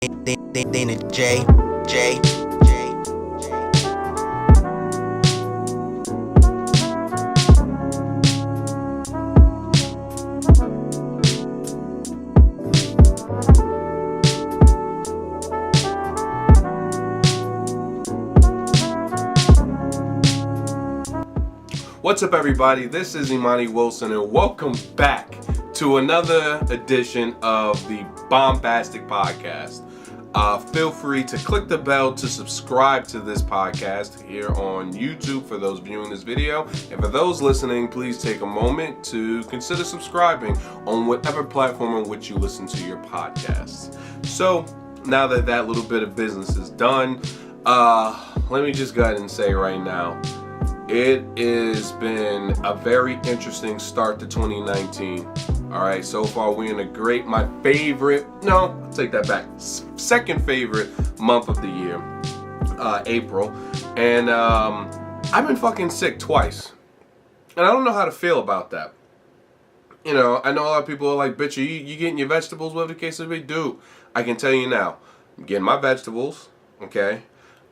Dana J. What's up, everybody? This is Imani Wilson, and welcome back to another edition of the Bombastic Podcast. Feel free to click the bell to subscribe to this podcast here on YouTube for those viewing this video. And for those listening, please take a moment to consider subscribing on whatever platform in which you listen to your podcasts. So, now that that little bit of business is done, let me just go ahead and say right now, it has been a very interesting start to 2019. All right, so far we're in my favorite, no, I'll take that back, second favorite month of the year, April. And I've been fucking sick twice. And I don't know how to feel about that. You know, I know a lot of people are like, bitch, you getting your vegetables, whatever the case may be? Dude, I can tell you now, I'm getting my vegetables, okay?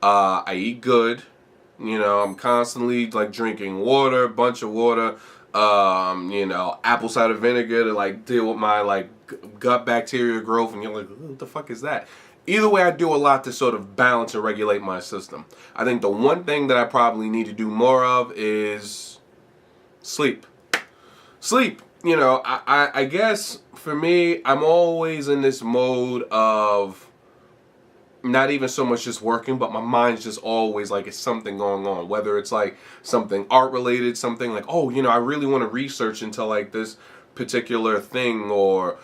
I eat good. You know, I'm constantly like drinking water, a bunch of water, apple cider vinegar to like deal with my like gut bacteria growth. And you're like, what the fuck is that? Either way, I do a lot to sort of balance and regulate my system. I think the one thing that I probably need to do more of is sleep. Sleep. You know, I guess for me, I'm always in this mode of not even so much just working, but my mind's just always like it's something going on. Whether it's like something art related, something like, oh, you know, I really want to research into like this particular thing or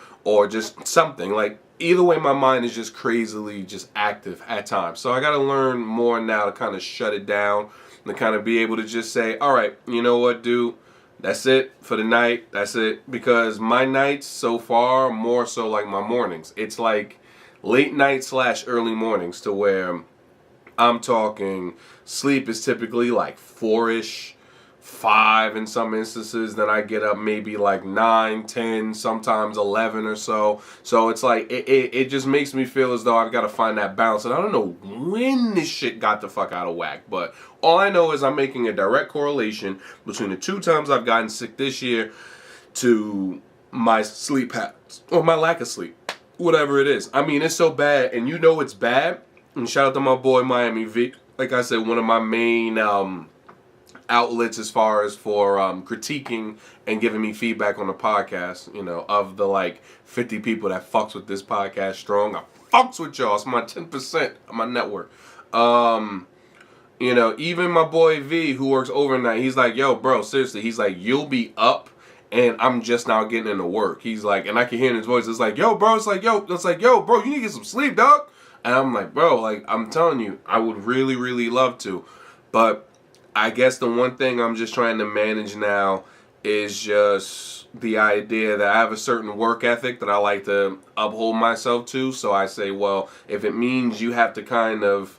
just something. Like either way, my mind is just crazily just active at times. So I got to learn more now to kind of shut it down and kind of be able to just say, all right, you know what, dude? That's it for the night. That's it. Because my nights so far, more so like my mornings. It's like late night / early mornings to where I'm talking sleep is typically like 4-ish, 5 in some instances. Then I get up maybe like 9, 10, sometimes 11 or so. So it's like, it just makes me feel as though I've got to find that balance. And I don't know when this shit got the fuck out of whack. But all I know is I'm making a direct correlation between the 2 times I've gotten sick this year to my sleep habits or my lack of sleep. Whatever it is. I mean, it's so bad, and you know it's bad. And shout out to my boy Miami V. Like I said, one of my main outlets as far as for critiquing and giving me feedback on the podcast. You know, of the like 50 people that fucks with this podcast strong, I fucks with y'all. It's my 10% of my network. You know, even my boy V, who works overnight, he's like, yo, bro, seriously. He's like, you'll be up. And I'm just now getting into work. He's like, and I can hear in his voice, it's like, yo, bro, bro, you need to get some sleep, dog. And I'm like, bro, like, I'm telling you, I would really, really love to. But I guess the one thing I'm just trying to manage now is just the idea that I have a certain work ethic that I like to uphold myself to. So I say, well, if it means you have to kind of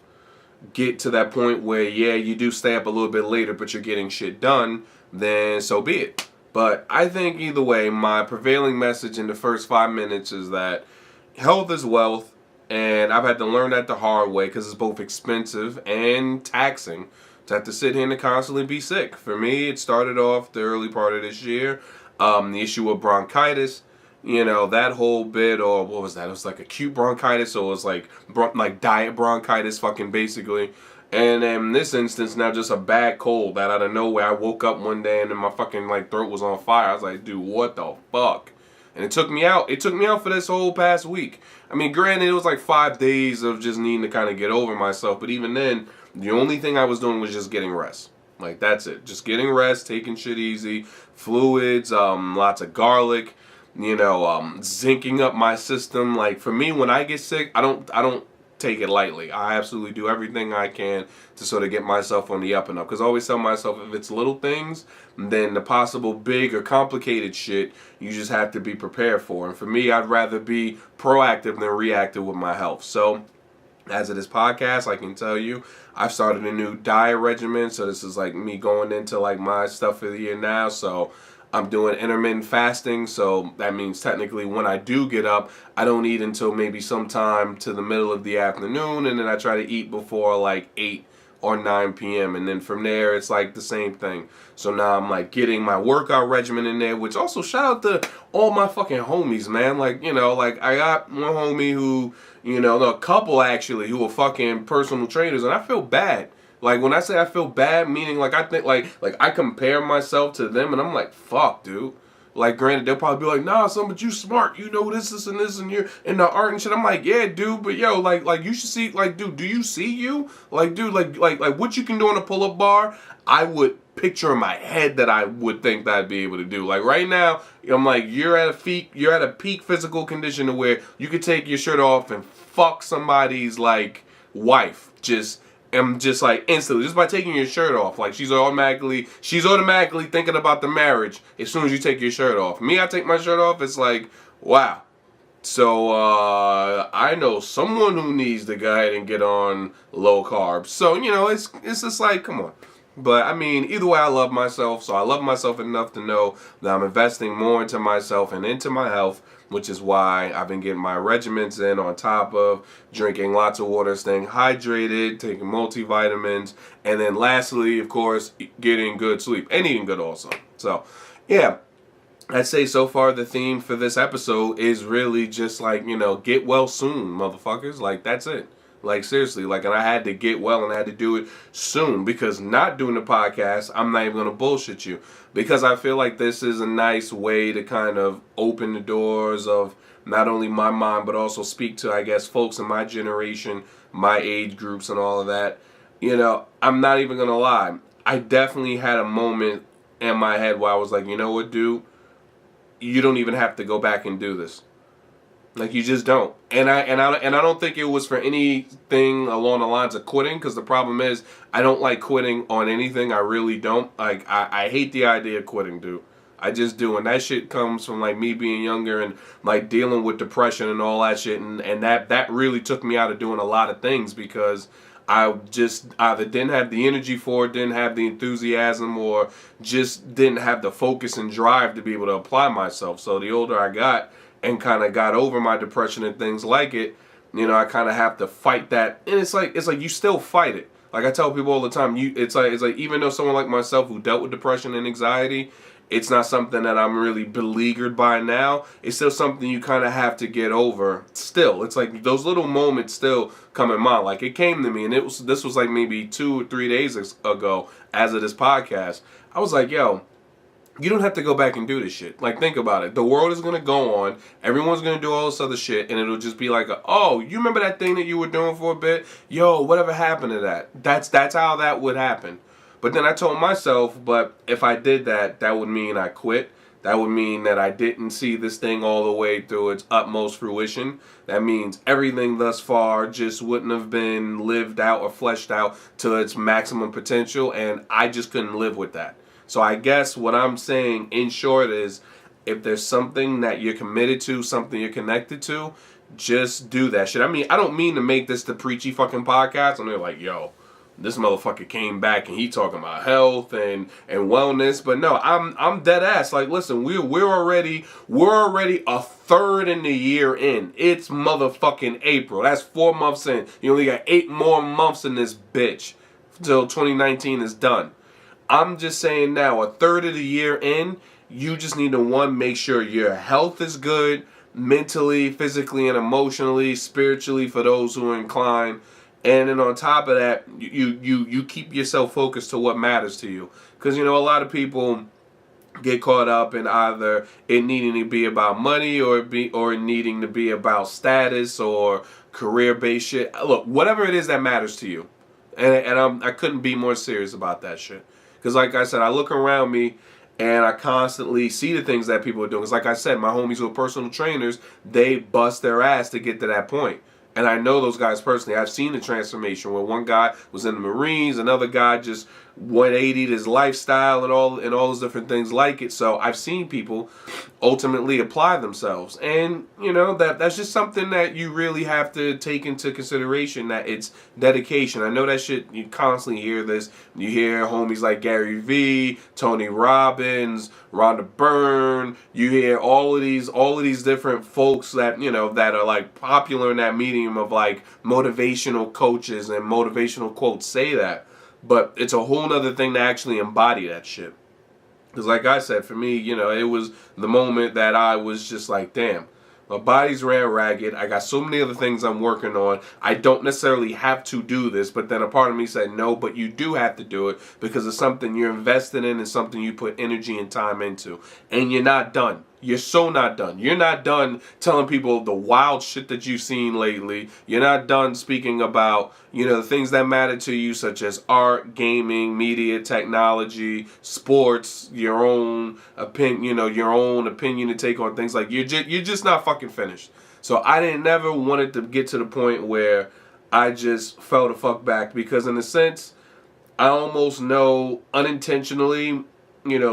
get to that point where, yeah, you do stay up a little bit later, but you're getting shit done, then so be it. But I think either way, my prevailing message in the first 5 minutes is that health is wealth, and I've had to learn that the hard way because it's both expensive and taxing to have to sit here and constantly be sick. For me, it started off the early part of this year, the issue of bronchitis, you know, that whole bit, or what was that? It was like acute bronchitis, so it was like diet bronchitis, fucking basically. And in this instance, now just a bad cold that out of nowhere, I woke up one day and then my fucking like throat was on fire. I was like, dude, what the fuck? And it took me out. It took me out for this whole past week. I mean, granted, it was like 5 days of just needing to kind of get over myself. But even then, the only thing I was doing was just getting rest. Like, that's it. Just getting rest, taking shit easy, fluids, lots of garlic, you know, zinking up my system. Like, for me, when I get sick, I don't take it lightly. I absolutely do everything I can to sort of get myself on the up and up. Because I always tell myself, if it's little things, then the possible big or complicated shit, you just have to be prepared for. And for me, I'd rather be proactive than reactive with my health. So as of this podcast, I can tell you, I've started a new diet regimen. So this is like me going into like my stuff for the year now. So I'm doing intermittent fasting, so that means technically when I do get up, I don't eat until maybe sometime to the middle of the afternoon, and then I try to eat before like 8 or 9 p.m. And then from there, it's like the same thing. So now I'm like getting my workout regimen in there, which also shout out to all my fucking homies, man. Like, you know, like I got one homie who, you know, a couple actually who are fucking personal trainers, and I feel bad. Like, when I say I feel bad, meaning, like, I think, like I compare myself to them, and I'm like, fuck, dude. Like, granted, they'll probably be like, nah, son, but you smart. You know this, and you're in the art and shit. I'm like, yeah, dude, but, yo, like, you should see, like, dude, do you see you? Like, dude, like, what you can do on a pull-up bar, I would picture in my head that I would think that I'd be able to do. Like, right now, I'm like, you're at a peak physical condition to where you could take your shirt off and fuck somebody's, like, wife. I'm just like instantly, just by taking your shirt off, like she's automatically thinking about the marriage as soon as you take your shirt off. Me, I take my shirt off, it's like, wow. So I know someone who needs to go ahead and get on low carbs. So, you know, it's just like, come on. But I mean, either way, I love myself. So I love myself enough to know that I'm investing more into myself and into my health, which is why I've been getting my regimens in on top of drinking lots of water, staying hydrated, taking multivitamins, and then lastly, of course, getting good sleep and eating good also. So, yeah, I'd say so far the theme for this episode is really just like, you know, get well soon, motherfuckers. Like, that's it. Like, seriously, like, and I had to get well and I had to do it soon, because not doing the podcast, I'm not even going to bullshit you, because I feel like this is a nice way to kind of open the doors of not only my mind, but also speak to, I guess, folks in my generation, my age groups and all of that. You know, I'm not even going to lie. I definitely had a moment in my head where I was like, you know what, dude? You don't even have to go back and do this. Like, you just don't. And I don't think it was for anything along the lines of quitting, because the problem is I don't like quitting on anything. I really don't. Like, I hate the idea of quitting, dude. I just do. And that shit comes from, like, me being younger and, like, dealing with depression and all that shit. And that really took me out of doing a lot of things, because I just either didn't have the energy for it, didn't have the enthusiasm, or just didn't have the focus and drive to be able to apply myself. So the older I got and kind of got over my depression and things like it, you know, I kind of have to fight that. And it's like you still fight it. Like I tell people all the time, it's like even though someone like myself who dealt with depression and anxiety, it's not something that I'm really beleaguered by now. It's still something you kind of have to get over. Still, it's like those little moments still come in mind. Like, it came to me, and this was like maybe 2 or 3 days ago, as of this podcast. I was like, yo, you don't have to go back and do this shit. Like, think about it. The world is going to go on. Everyone's going to do all this other shit. And it'll just be like, oh, you remember that thing that you were doing for a bit? Yo, whatever happened to that? That's how that would happen. But then I told myself, but if I did that, that would mean I quit. That would mean that I didn't see this thing all the way through its utmost fruition. That means everything thus far just wouldn't have been lived out or fleshed out to its maximum potential. And I just couldn't live with that. So I guess what I'm saying in short is, if there's something that you're committed to, something you're connected to, just do that shit. I mean, I don't mean to make this the preachy fucking podcast, and they're like, yo, this motherfucker came back and he talking about health and wellness. But no, I'm dead ass. Like, listen, we're already a third in the year in. It's motherfucking April. That's 4 months in. You only got 8 more months in this bitch till 2019 is done. I'm just saying now, a third of the year in, you just need to, one, make sure your health is good, mentally, physically, and emotionally, spiritually, for those who are inclined. And then on top of that, you keep yourself focused to what matters to you. Because, you know, a lot of people get caught up in either it needing to be about money or needing to be about status or career-based shit. Look, whatever it is that matters to you. And I couldn't be more serious about that shit. Because like I said, I look around me and I constantly see the things that people are doing. Because like I said, my homies who are personal trainers, they bust their ass to get to that point. And I know those guys personally. I've seen the transformation where one guy was in the Marines, another guy just 180 his lifestyle and all those different things like it. So I've seen people ultimately apply themselves, and that's just something that you really have to take into consideration, that it's dedication. I know that shit, you constantly hear this. You hear homies like Gary Vee, Tony Robbins, Rhonda Byrne. You hear all of these different folks that that are like popular in that medium of like motivational coaches and motivational quotes say that. But it's a whole nother thing to actually embody that shit. Because like I said, for me, it was the moment that I was just like, damn, my body's ran ragged. I got so many other things I'm working on. I don't necessarily have to do this. But then a part of me said, no, but you do have to do it because it's something you're invested in and something you put energy and time into. And you're not done. You're so not done. You're not done telling people the wild shit that you've seen lately. You're not done speaking about, the things that matter to you, such as art, gaming, media, technology, sports, your own opinion, your own opinion to take on things. Like you're just not fucking finished. So I didn't never want it to get to the point where I just fell the fuck back, because in a sense, I almost know unintentionally,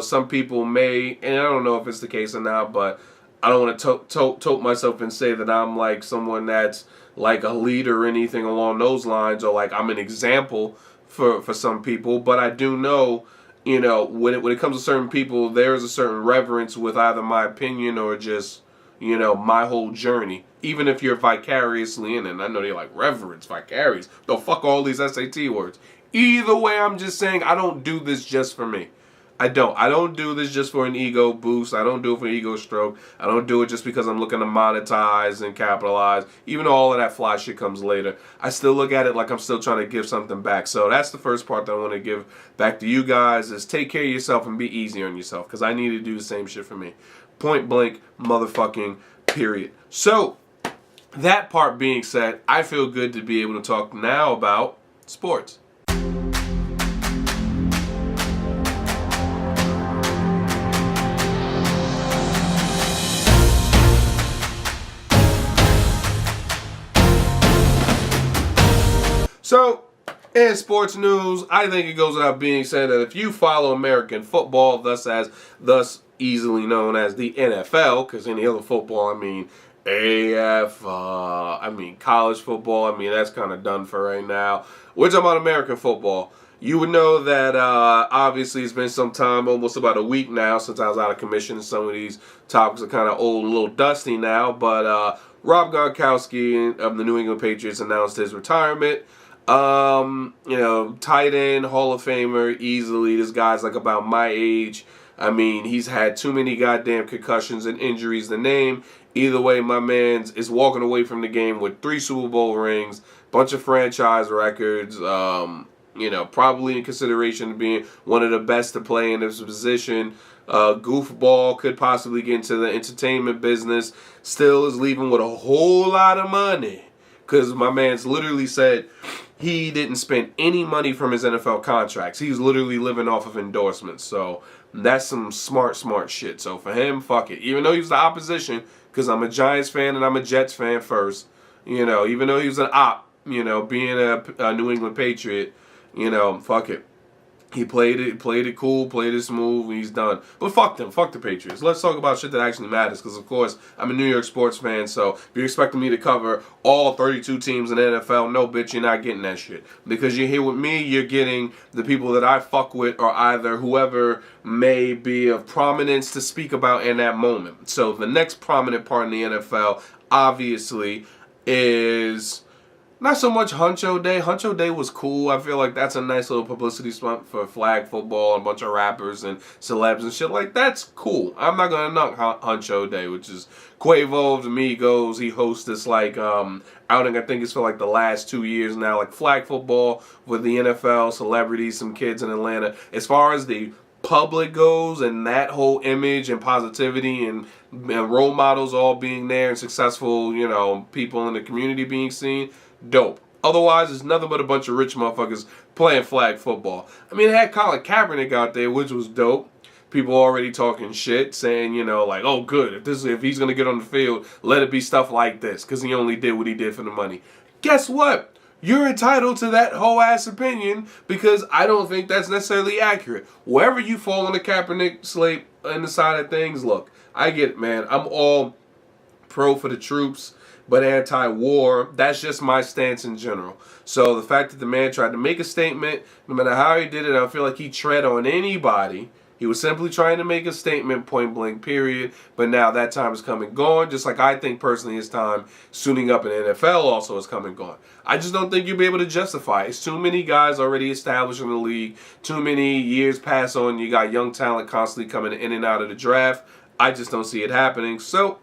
some people may, and I don't know if it's the case or not, but I don't want to tote myself and say that I'm like someone that's like a leader or anything along those lines, or like I'm an example for some people. But I do know, when it comes to certain people, there is a certain reverence with either my opinion or just, my whole journey. Even if you're vicariously in it. And I know they're like, reverence, vicarious. Don't fuck all these SAT words. Either way, I'm just saying I don't do this just for me. I don't do this just for an ego boost. I don't do it for an ego stroke. I don't do it just because I'm looking to monetize and capitalize. Even though all of that fly shit comes later, I still look at it like I'm still trying to give something back. So that's the first part that I want to give back to you guys, is take care of yourself and be easy on yourself, because I need to do the same shit for me. Point blank, motherfucking period. So that part being said, I feel good to be able to talk now about sports. So, in sports news, I think it goes without being said that if you follow American football, thus easily known as the NFL, because any other football, college football, that's kind of done for right now. We're talking about American football. You would know that obviously it's been some time, almost about a week now, since I was out of commission. Some of these topics are kind of old and a little dusty now, but Rob Gronkowski of the New England Patriots announced his retirement. Tight end, Hall of Famer, easily. This guy's like about my age. He's had too many goddamn concussions and injuries to name. Either way, my man is walking away from the game with 3 Super Bowl rings, bunch of franchise records, probably in consideration of being one of the best to play in this position. Goofball, could possibly get into the entertainment business. Still is leaving with a whole lot of money, because my man's literally said he didn't spend any money from his NFL contracts. He's literally living off of endorsements. So that's some smart shit. So for him, fuck it. Even though he was the opposition, because I'm a Giants fan and I'm a Jets fan first. Even though he was an op, being a New England Patriot, fuck it. He played it cool, played it smooth, and he's done. But fuck them, fuck the Patriots. Let's talk about shit that actually matters, because of course, I'm a New York sports fan, so if you're expecting me to cover all 32 teams in the NFL, no bitch, you're not getting that shit. Because you're here with me, you're getting the people that I fuck with, or either whoever may be of prominence to speak about in that moment. So the next prominent part in the NFL, obviously, is not so much Huncho Day. Huncho Day was cool. I feel like that's a nice little publicity stunt for flag football and a bunch of rappers and celebs and shit. Like, that's cool. I'm not going to knock Huncho Day, which is Quavo, the Migos. He hosts this, outing, I think it's for, the last 2 years now. Like, flag football with the NFL, celebrities, some kids in Atlanta. As far as the public goes and that whole image and positivity and role models all being there and successful, people in the community being seen, dope. Otherwise, it's nothing but a bunch of rich motherfuckers playing flag football. It had Colin Kaepernick out there, which was dope. People already talking shit, saying, oh, good. If he's going to get on the field, let it be stuff like this, because he only did what he did for the money. Guess what? you're entitled to that whole ass opinion because I don't think that's necessarily accurate. Wherever you fall on the Kaepernick slate in the side of things, look, I get it, man. I'm all pro for the troops, but anti-war. That's just my stance in general. So the fact that the man tried to make a statement, no matter how he did it, I don't feel like he tread on anybody. He was simply trying to make a statement, point blank, period. But now that time is come and gone, just like I think personally his time suiting up in the NFL also is come and gone. I just don't think you'll be able to justify it. It's too many guys already established in the league. Too many years pass on. You got young talent constantly coming in and out of the draft. I just don't see it happening. So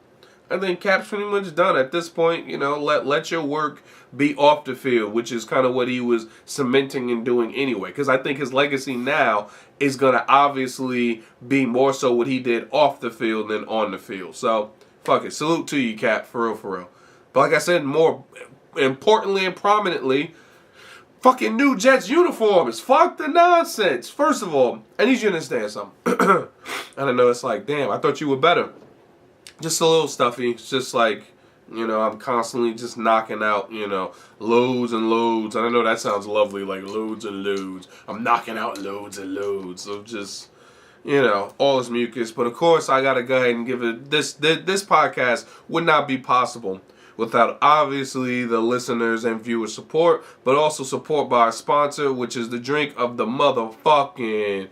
I think Cap's pretty much done at this point. You know, let your work be off the field, which is kind of what he was cementing and doing anyway. Because I think his legacy now is going to obviously be more so what he did off the field than on the field. So, fuck it. Salute to you, Cap, for real, for real. But like I said, more importantly and prominently, fucking new Jets uniforms. Fuck the nonsense. First of all, I need you to understand something. And I know it's like, damn, I thought you were better. Just a little stuffy. It's just like, you know, I'm constantly just knocking out, you know, loads and loads. And I know that sounds lovely, like loads and loads. I'm knocking out loads and loads of just, you know, all this mucus. But of course, I gotta go ahead and give it this podcast would not be possible without obviously the listeners and viewer support, but also support by our sponsor, which is the drink of the motherfucking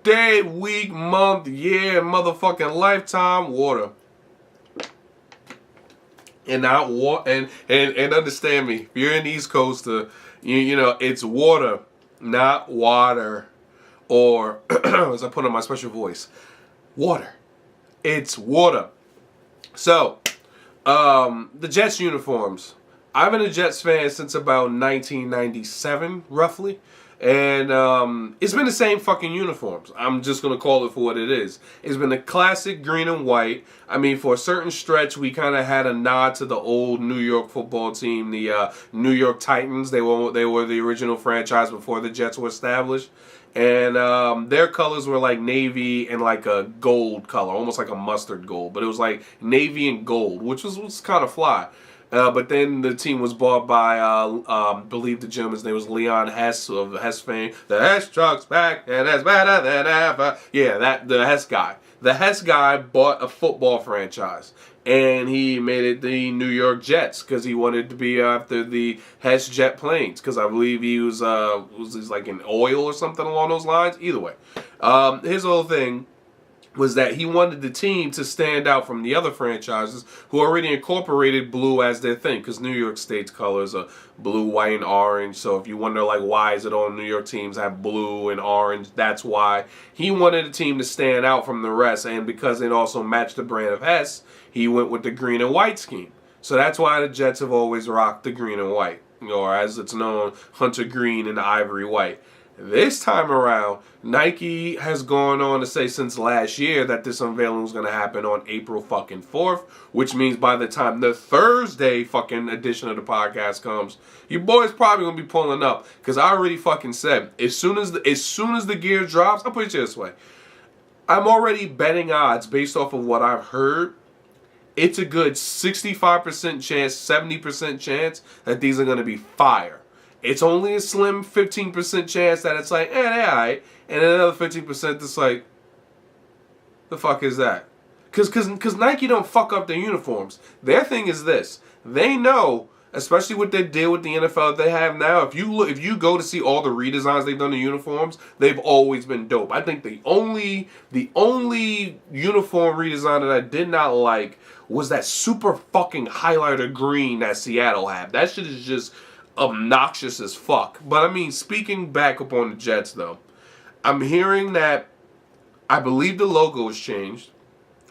day, week, month, year, motherfucking lifetime, water. And not and understand me. If you're an East Coaster, you know it's water, not water, or as I put on my special voice, water. It's water. So, the Jets uniforms. I've been a Jets fan since about 1997, roughly. And it's been the same fucking uniforms. I'm just going to call it for what it is. It's been the classic green and white. I mean, for a certain stretch, we kind of had a nod to the old New York football team, the New York Titans. They were the original franchise before the Jets were established. And their colors were like navy and like a gold color, almost like a mustard gold. But it was like navy and gold, which was kind of fly. But then the team was bought by, I believe the gentleman's name was Leon Hess of the Hess fame. The Hess truck's back and it's better than ever. Yeah, the Hess guy. The Hess guy bought a football franchise. And he made it the New York Jets because he wanted to be after the Hess jet planes. Because I believe he was like in oil or something along those lines. Either way. His whole thing was that he wanted the team to stand out from the other franchises who already incorporated blue as their thing, because New York State's colors are blue, white, and orange. So if you wonder, like, why is it all New York teams have blue and orange, that's why. He wanted the team to stand out from the rest, and because it also matched the brand of Hess, he went with the green and white scheme. So that's why the Jets have always rocked the green and white, or as it's known, hunter green and ivory white. This time around, Nike has gone on to say since last year that this unveiling was going to happen on April fucking 4th, which means by the time the Thursday fucking edition of the podcast comes, your boy's probably going to be pulling up, because I already fucking said, as soon as the gear drops, I'll put it this way, I'm already betting odds based off of what I've heard. It's a good 65% chance, 70% chance that these are going to be fire. It's only a slim 15% chance that it's like, they're alright. And another 15% that's like, the fuck is that? Because Nike don't fuck up their uniforms. Their thing is this. They know, especially with their deal with the NFL that they have now, if you go to see all the redesigns they've done to uniforms, they've always been dope. I think the only uniform redesign that I did not like was that super fucking highlighter green that Seattle had. That shit is just obnoxious as fuck. But I mean, speaking back up on the Jets though, I'm hearing that I believe the logo has changed,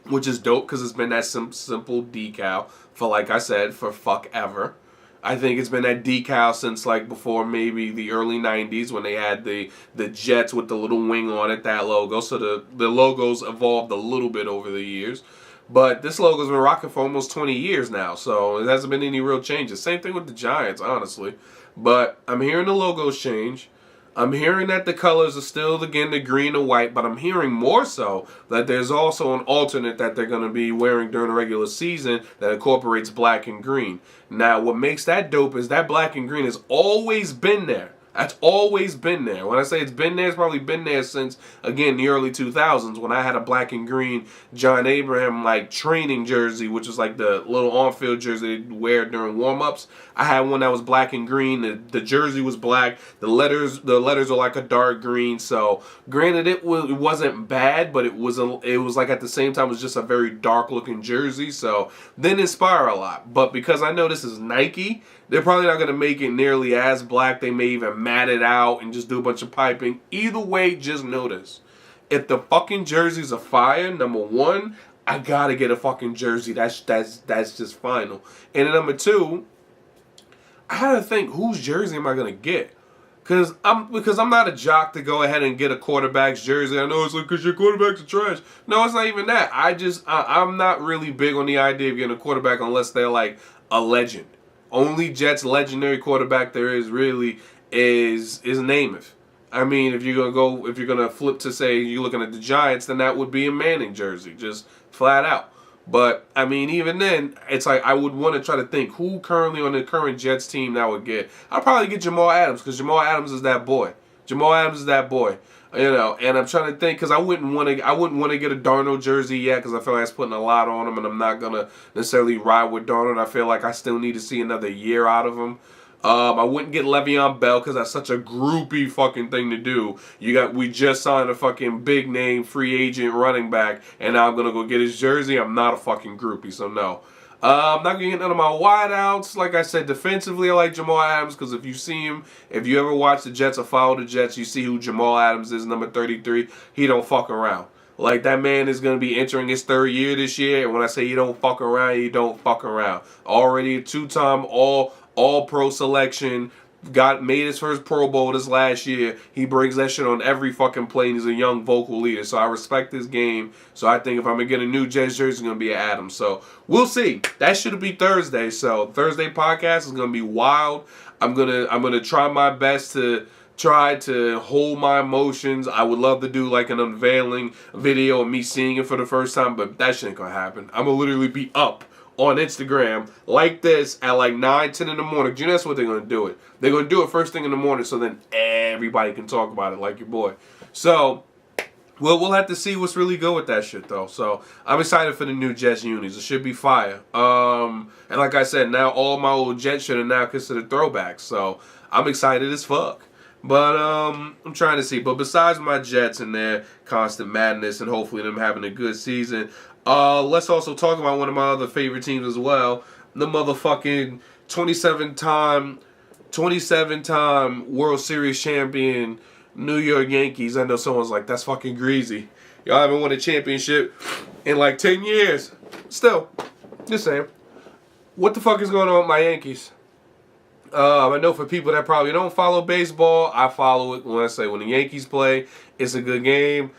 which is dope because it's been that simple decal for, like I said, for fuck ever. I think it's been that decal since like before maybe the early 90s when they had the Jets with the little wing on it, that logo. So the logos evolved a little bit over the years. But this logo's been rocking for almost 20 years now, so it hasn't been any real changes. Same thing with the Giants, honestly. But I'm hearing the logos change. I'm hearing that the colors are still, again, the green and white, but I'm hearing more so that there's also an alternate that they're going to be wearing during the regular season that incorporates black and green. Now, what makes that dope is that black and green has always been there. That's always been there. When I say it's been there, it's probably been there since, again, the early 2000s when I had a black and green John Abraham, like, training jersey, which was like the little on-field jersey they'd wear during warm-ups. I had one that was black and green. The jersey was black. The letters are like a dark green. So, granted, it wasn't bad, but it was like at the same time, it was just a very dark-looking jersey. So, didn't inspire a lot. But because I know this is Nike, they're probably not going to make it nearly as black. They may even mat it out and just do a bunch of piping. Either way, just notice. If the fucking jerseys are fire, number one, I got to get a fucking jersey. That's just final. And then number two, I had to think, whose jersey am I going to get? Because I'm not a jock to go ahead and get a quarterback's jersey. I know it's like, because your quarterbacks are trash. No, it's not even that. I'm not really big on the idea of getting a quarterback unless they're like a legend. Only Jets legendary quarterback there is really is Namath. I mean, if you're gonna flip to say you're looking at the Giants, then that would be a Manning jersey, just flat out. But I mean, even then, it's like I would want to try to think who currently on the current Jets team that I would get. I'd probably get Jamal Adams because Jamal Adams is that boy. Jamal Adams is that boy. You know, and I'm trying to think because I wouldn't want to get a Darnold jersey yet because I feel like that's putting a lot on him, and I'm not gonna necessarily ride with Darnold. I feel like I still need to see another year out of him. I wouldn't get Le'Veon Bell because that's such a groupie fucking thing to do. We just signed a fucking big name free agent running back, and now I'm gonna go get his jersey. I'm not a fucking groupie, so no. I'm not going to get none of my wideouts. Like I said, defensively, I like Jamal Adams because if you see him, if you ever watch the Jets or follow the Jets, you see who Jamal Adams is, number 33. He don't fuck around. Like, that man is going to be entering his third year this year, and when I say he don't fuck around, he don't fuck around. Already a two-time all-pro selection. Made his first Pro Bowl this last year. He brings that shit on every fucking play, and he's a young vocal leader. So I respect this game. So I think if I'm going to get a new Jets jersey, it's going to be Adams. So we'll see. That should be Thursday. So Thursday podcast is going to be wild. I'm gonna try my best to hold my emotions. I would love to do like an unveiling video of me seeing it for the first time, but that shit ain't going to happen. I'm going to literally be up on Instagram like this at like 9, 10 in the morning. You know that's what they're going to do it. They're going to do it first thing in the morning so then everybody can talk about it like your boy. So, we'll have to see what's really good with that shit though. So, I'm excited for the new Jets unis. It should be fire. And like I said, now all my old Jets shit are now considered throwbacks. So, I'm excited as fuck. But I'm trying to see. But besides my Jets and their constant madness and hopefully them having a good season, let's also talk about one of my other favorite teams as well. The motherfucking 27-time World Series champion New York Yankees. I know someone's like, that's fucking greasy. Y'all haven't won a championship in like 10 years. Still, just saying. What the fuck is going on with my Yankees? I know for people that probably don't follow baseball, I follow it when the Yankees play, it's a good game.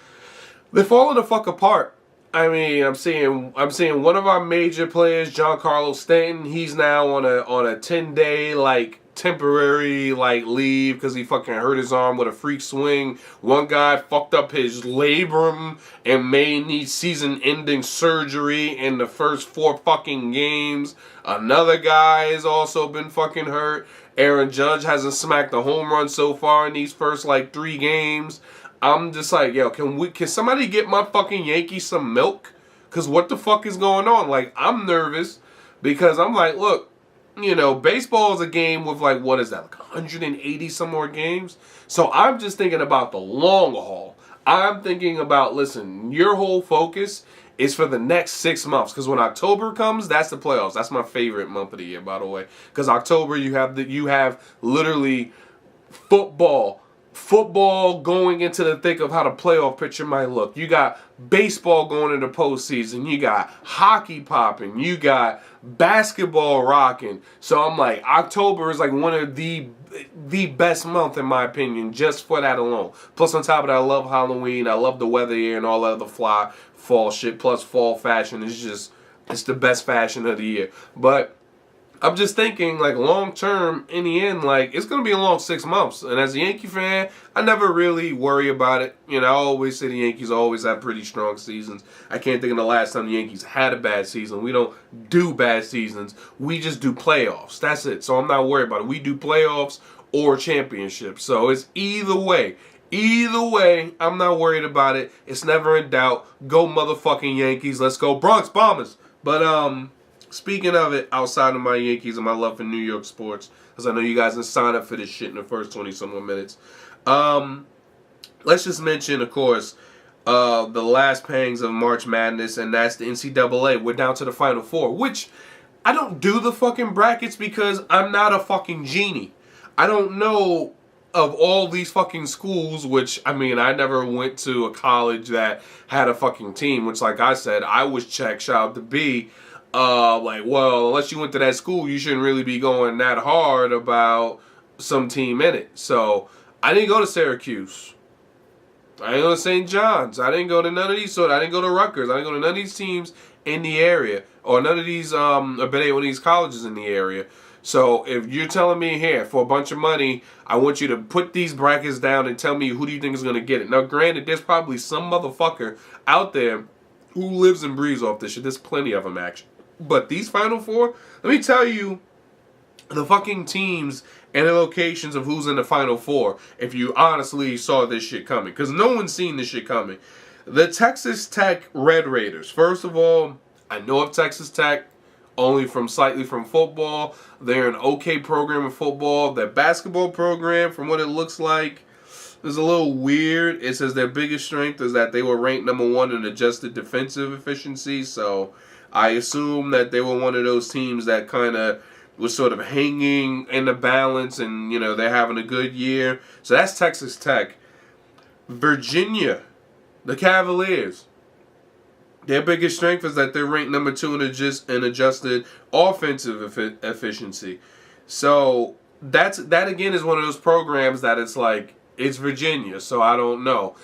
They're falling the fuck apart. I mean, I'm seeing one of our major players, Giancarlo Stanton. He's now on a 10-day like temporary like leave because he fucking hurt his arm with a freak swing. One guy fucked up his labrum and may need season-ending surgery in the first 4 fucking games. Another guy has also been fucking hurt. Aaron Judge hasn't smacked a home run so far in these first like 3 games. I'm just like, yo, can somebody get my fucking Yankees some milk? Because what the fuck is going on? Like, I'm nervous because I'm like, look, you know, baseball is a game with like, what is that, like 180 some more games? So I'm just thinking about the long haul. I'm thinking about, listen, your whole focus is for the next 6 months. Because when October comes, that's the playoffs. That's my favorite month of the year, by the way. Because October, you have literally football going into the thick of how the playoff picture might look. You got baseball going into postseason. You got hockey popping. You got basketball rocking. So I'm like, October is like one of the best month in my opinion, just for that alone. Plus on top of that, I love Halloween. I love the weather here and all that other fly fall shit. Plus fall fashion is it's the best fashion of the year. But I'm just thinking, like, long term, in the end, like, it's going to be a long 6 months. And as a Yankee fan, I never really worry about it. You know, I always say the Yankees always have pretty strong seasons. I can't think of the last time the Yankees had a bad season. We don't do bad seasons. We just do playoffs. That's it. So I'm not worried about it. We do playoffs or championships. So it's either way. Either way, I'm not worried about it. It's never in doubt. Go motherfucking Yankees. Let's go Bronx Bombers. But, speaking of it, outside of my Yankees and my love for New York sports, because I know you guys didn't sign up for this shit in the first 20-some minutes, let's just mention, of course, the last pangs of March Madness, and that's the NCAA. We're down to the Final Four, which I don't do the fucking brackets because I'm not a fucking genie. I don't know of all these fucking schools, which, I mean, I never went to a college that had a fucking team, which, like I said, I was checked, shout out to B. Like, well, unless you went to that school, you shouldn't really be going that hard about some team in it. So, I didn't go to Syracuse. I didn't go to St. John's. I didn't go to none of these. So I didn't go to Rutgers. I didn't go to none of these teams in the area. Or none of these, one of these colleges in the area. So, if you're telling me here, for a bunch of money, I want you to put these brackets down and tell me who do you think is going to get it. Now, granted, there's probably some motherfucker out there who lives and breathes off this shit. There's plenty of them, actually. But these Final Four, let me tell you the fucking teams and the locations of who's in the Final Four if you honestly saw this shit coming. Because no one's seen this shit coming. The Texas Tech Red Raiders. First of all, I know of Texas Tech only slightly from football. They're an okay program in football. Their basketball program, from what it looks like, is a little weird. It says their biggest strength is that they were ranked number 1 in adjusted defensive efficiency. So I assume that they were one of those teams that kind of was sort of hanging in the balance and, you know, they're having a good year. So that's Texas Tech. Virginia, the Cavaliers. Their biggest strength is that they're ranked number 2 in adjusted offensive efficiency. So that again is one of those programs that it's like, it's Virginia, so I don't know.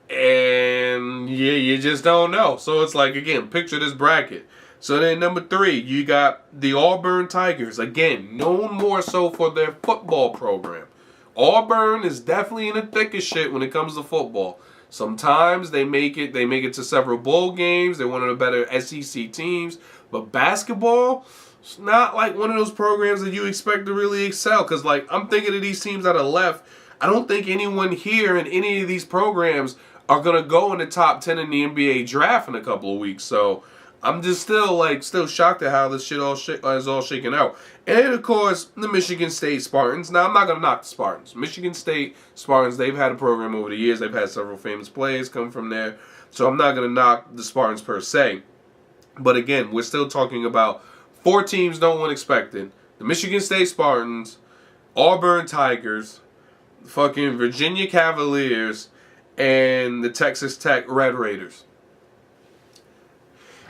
And yeah, you just don't know. So it's like, again, picture this bracket. So then number 3, you got the Auburn Tigers. Again, known more so for their football program. Auburn is definitely in the thick of shit when it comes to football. Sometimes they make it to several bowl games. They're one of the better SEC teams. But basketball, it's not like one of those programs that you expect to really excel. Because, like, I'm thinking of these teams that are left. I don't think anyone here in any of these programs are going to go in the top 10 in the NBA draft in a couple of weeks. So I'm just still shocked at how this shit is all shaken out. And, of course, the Michigan State Spartans. Now, I'm not going to knock the Spartans. Michigan State Spartans, they've had a program over the years. They've had several famous players come from there. So I'm not going to knock the Spartans per se. But, again, we're still talking about 4 teams no one expected. The Michigan State Spartans, Auburn Tigers, fucking Virginia Cavaliers, and the Texas Tech Red Raiders.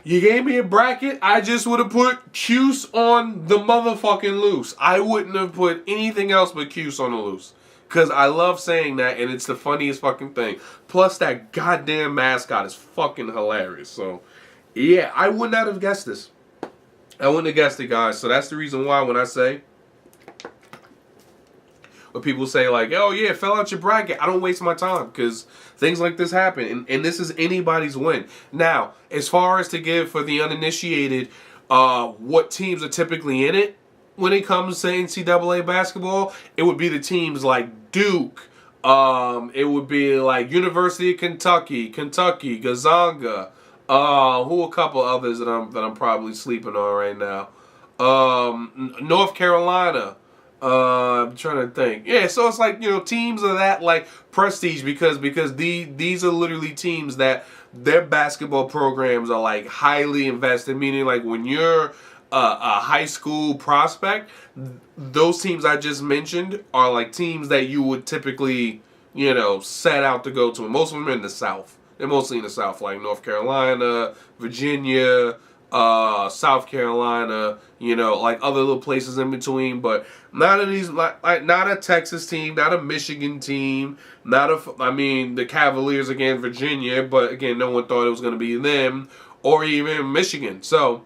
You gave me a bracket, I just would have put Cuse on the motherfucking loose. I wouldn't have put anything else but Cuse on the loose. Because I love saying that, and it's the funniest fucking thing. Plus, that goddamn mascot is fucking hilarious. So, yeah, I would not have guessed this. I wouldn't have guessed it, guys. So that's the reason why when I say, when people say like, oh yeah, fill out your bracket, I don't waste my time because things like this happen. And this is anybody's win. Now, as far as to give for the uninitiated, what teams are typically in it when it comes to NCAA basketball, it would be the teams like Duke. It would be like University of Kentucky, Gonzaga. Who a couple others that I'm probably sleeping on right now. North Carolina. I'm trying to think. Yeah, so it's like, you know, teams of that like prestige because these are literally teams that their basketball programs are like highly invested, meaning like when you're a high school prospect, those teams I just mentioned are like teams that you would typically, you know, set out to go to. And most of them are in the South. They're mostly in the South, like North Carolina, Virginia, South Carolina, you know, like other little places in between, but none of these, like not a Texas team, not a Michigan team, the Cavaliers against Virginia, but again, no one thought it was going to be them or even Michigan. So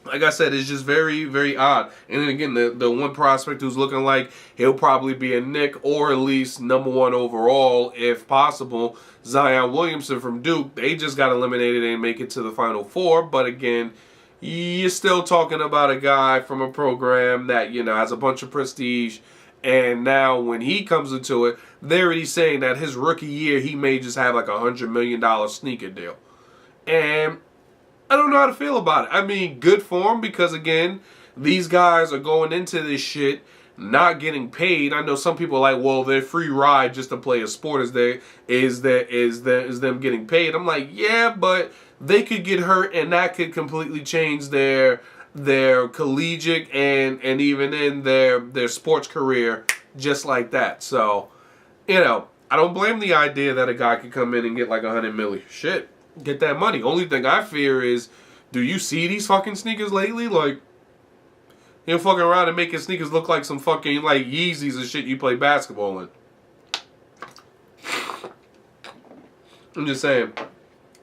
like I said, it's just very, very odd. And then again, the one prospect who's looking like he'll probably be a Nick or at least #1 overall, if possible, Zion Williamson from Duke. They just got eliminated and make it to the Final Four. But again, you're still talking about a guy from a program that, has a bunch of prestige. And now when he comes into it, they're already saying that his rookie year, he may just have like $100 million sneaker deal. And I don't know how to feel about it. I mean, good for him because, again, these guys are going into this shit not getting paid. I know some people are like, well, their free ride just to play a sport is them getting paid. I'm like, yeah, but they could get hurt and that could completely change their collegiate and even in their sports career just like that. So, I don't blame the idea that a guy could come in and get like $100 million. Shit. Get that money. Only thing I fear is, do you see these fucking sneakers lately? Like, you're fucking around and making sneakers look like some fucking, like, Yeezys and shit you play basketball in. I'm just saying.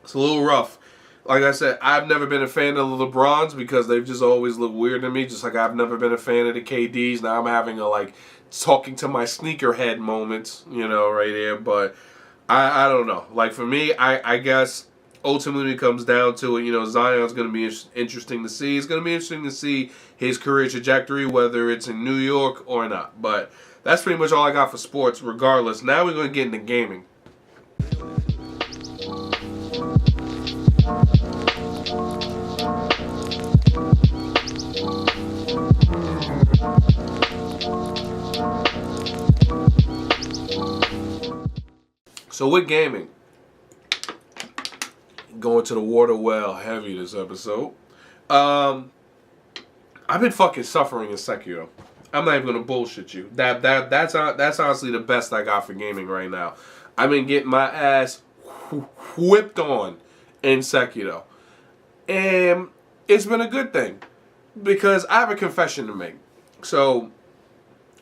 It's a little rough. Like I said, I've never been a fan of the LeBrons because they've just always looked weird to me. Just like I've never been a fan of the KDs. Now I'm having a, like, talking to my sneakerhead moments, right here. But I don't know. Like, for me, I guess ultimately it comes down to it. Zion's going to be interesting to see. It's going to be interesting to see his career trajectory, whether it's in New York or not. But that's pretty much all I got for sports, regardless. Now we're going to get into gaming. So with gaming, going to the water well heavy this episode. I've been fucking suffering in Sekiro. I'm not even gonna bullshit you. That's honestly the best I got for gaming right now. I've been getting my ass whipped on in Sekiro, and it's been a good thing because I have a confession to make. So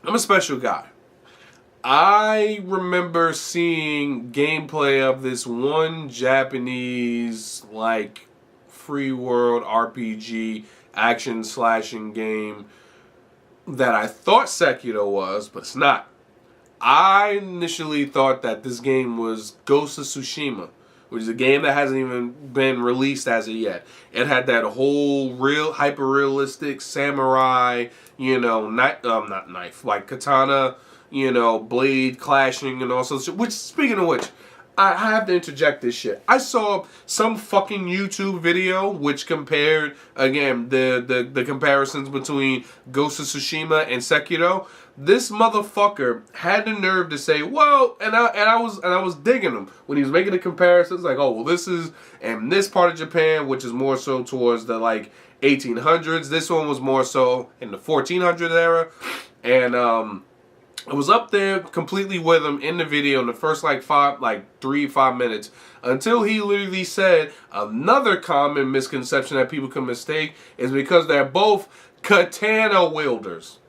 I'm a special guy. I remember seeing gameplay of this one Japanese, like, free world RPG action slashing game that I thought Sekiro was, but it's not. I initially thought that this game was Ghost of Tsushima, which is a game that hasn't even been released as of yet. It had that whole real hyper-realistic samurai, not knife, like katana, blade clashing and all sorts of shit. Which, speaking of which, I have to interject this shit. I saw some fucking YouTube video which compared, again, the comparisons between Ghost of Tsushima and Sekiro. This motherfucker had the nerve to say, "Well," and I was digging him when he was making the comparisons. Like, oh, well, this is in this part of Japan, which is more so towards the like 1800s. This one was more so in the 1400s era, and I was up there completely with him in the video in the first 3-5 minutes until he literally said another common misconception that people can mistake is because they're both katana wielders.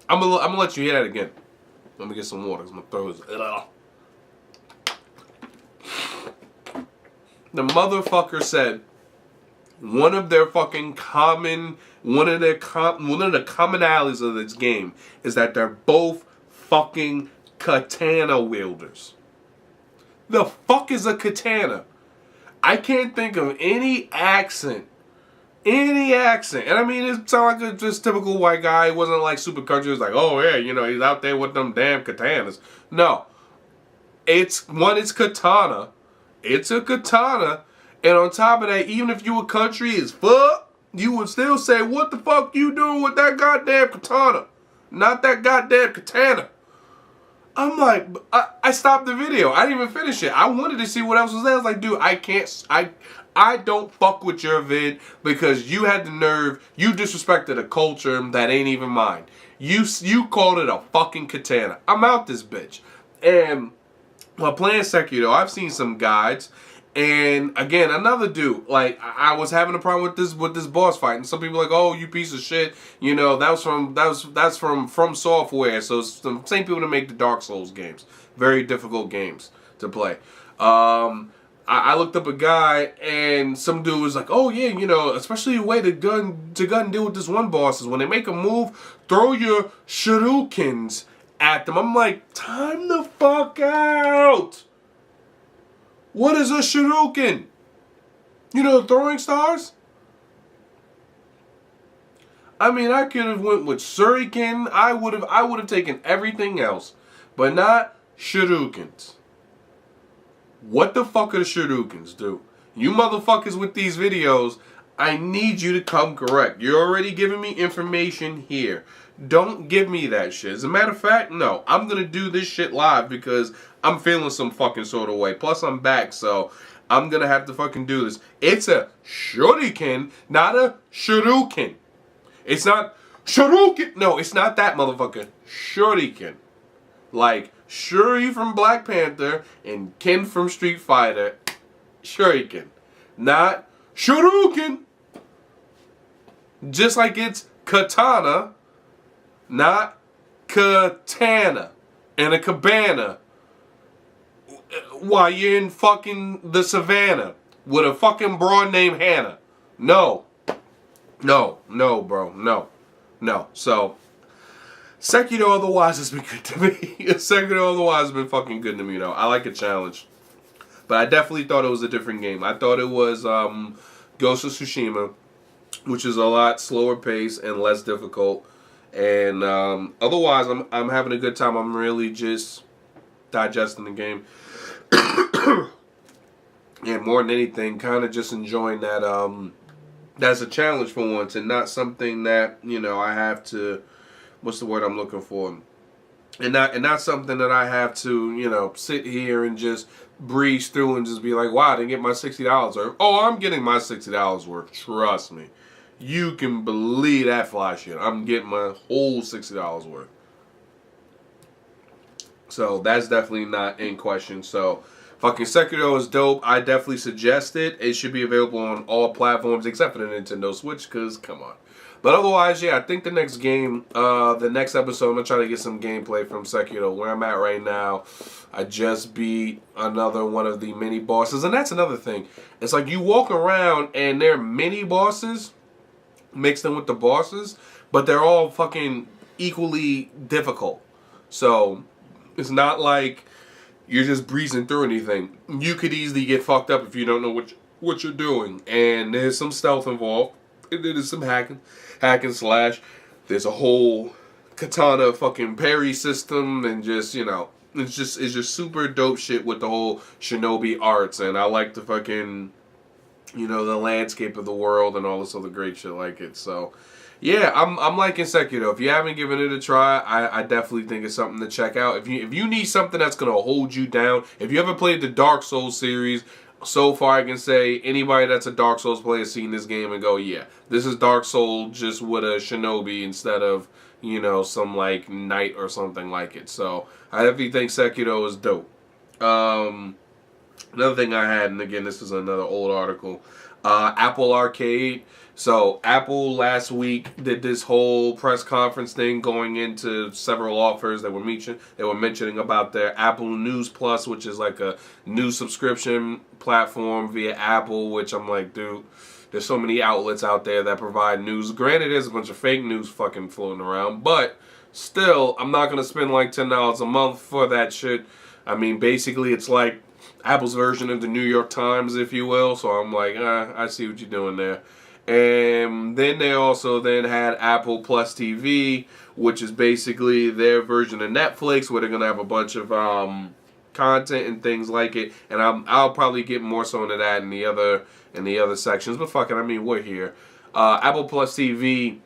I'm gonna let you hear that again. Let me get some water. I'm gonna throw this. The motherfucker said one of the commonalities of this game is that they're both fucking katana wielders. The fuck is a katana? I can't think of any accent. And I mean, it sounds like a just typical white guy. It wasn't like super country. It was like, oh yeah, he's out there with them damn katanas. No. It's katana. It's a katana. And on top of that, even if you were country as fuck, you would still say, what the fuck you doing with that goddamn katana? Not that goddamn katana. I'm like, I stopped the video. I didn't even finish it. I wanted to see what else was there. I was like, dude, I don't fuck with your vid because you had the nerve. You disrespected a culture that ain't even mine. You called it a fucking katana. I'm out this bitch. And while playing Sekiro, I've seen some guides. And again, another dude, like, I was having a problem with this boss fight, and some people are like, oh, you piece of shit, that's from Software, so it's the same people that make the Dark Souls games, very difficult games to play. I looked up a guy, and some dude was like, "Oh yeah, you know, especially the way to gun deal with this one boss is when they make a move, throw your shurikens at them." I'm like, time the fuck out. What is a shuriken? You know, throwing stars? I mean, I could have went with shuriken. I would have taken everything else, but not shurikens. What the fuck are the shurikens do? You motherfuckers with these videos, I need you to come correct. You're already giving me information here. Don't give me that shit. As a matter of fact, no. I'm going to do this shit live because I'm feeling some fucking sort of way. Plus, I'm back, so I'm going to have to fucking do this. It's a shuriken, not a shuriken. It's not shuriken. No, it's not that motherfucker. Shuriken. Like Shuri from Black Panther and Ken from Street Fighter. Shuriken. Not shuriken. Just like it's katana, not katana. And a cabana while you're in fucking the savannah with a fucking broad named Hannah. No. No, bro. No. So, Sekiro otherwise has been good to me. Sekiro otherwise has been fucking good to me, though. I like a challenge. But I definitely thought it was a different game. I thought it was Ghost of Tsushima, which is a lot slower paced and less difficult. And otherwise, I'm having a good time. I'm really just digesting the game. And more than anything, kind of just enjoying that that's a challenge for once and not something that, you know, I have to, what's the word I'm looking for? And not something that I have to, you know, sit here and just breeze through and just be like, wow, I didn't get my $60 worth. Oh, I'm getting my $60 worth. Trust me. You can believe that fly shit. I'm getting my whole $60 worth. So that's definitely not in question. So fucking Sekiro is dope. I definitely suggest it. It should be available on all platforms except for the Nintendo Switch, because come on. But otherwise, yeah, I think the next game, the next episode, I'm going to try to get some gameplay from Sekiro. Where I'm at right now, I just beat another one of the mini bosses. And that's another thing. It's like you walk around and they're mini bosses mixed in with the bosses, but they're all fucking equally difficult. So it's not like you're just breezing through anything. You could easily get fucked up if you don't know what you're doing. And there's some stealth involved. And there's some hack and slash. There's a whole katana fucking parry system, and just, you know, it's just super dope shit with the whole shinobi arts. And I like the fucking, you know, the landscape of the world and all this other great shit like it. So yeah, I'm liking Sekiro. If you haven't given it a try, I definitely think it's something to check out. If you need something that's gonna hold you down, if you ever played the Dark Souls series, so far I can say anybody that's a Dark Souls player has seen this game and go, yeah, this is Dark Souls just with a shinobi instead of, you know, some like knight or something like it. So I definitely think Sekiro is dope. Another thing I had, and again, this is another old article, Apple Arcade. So Apple last week did this whole press conference thing going into several offers that were mentioning about their Apple News Plus, which is like a news subscription platform via Apple, which I'm like, dude, there's so many outlets out there that provide news. Granted, there's a bunch of fake news fucking floating around, but still, I'm not going to spend like $10 a month for that shit. I mean, basically, it's like Apple's version of the New York Times, if you will. So I'm like, I see what you're doing there. And then they also then had Apple Plus TV, which is basically their version of Netflix, where they're gonna have a bunch of content and things like it. And I'll probably get more so into that in the other sections. But fuck it, I mean, we're here. Apple Plus TV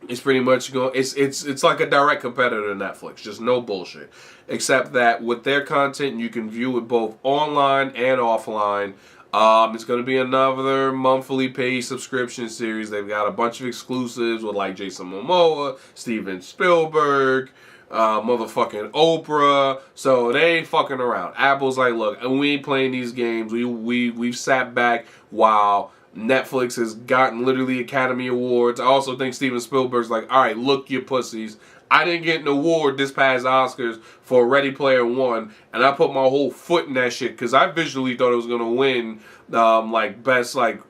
is pretty much going. It's like a direct competitor to Netflix, just no bullshit. Except that with their content, you can view it both online and offline. It's going to be another monthly paid subscription series. They've got a bunch of exclusives with like Jason Momoa, Steven Spielberg, motherfucking Oprah. So they ain't fucking around. Apple's like, look, we ain't playing these games. We've sat back while Netflix has gotten literally Academy Awards. I also think Steven Spielberg's like, all right, look, you pussies. I didn't get an award this past Oscars for Ready Player One, and I put my whole foot in that shit because I visually thought it was gonna win, like best like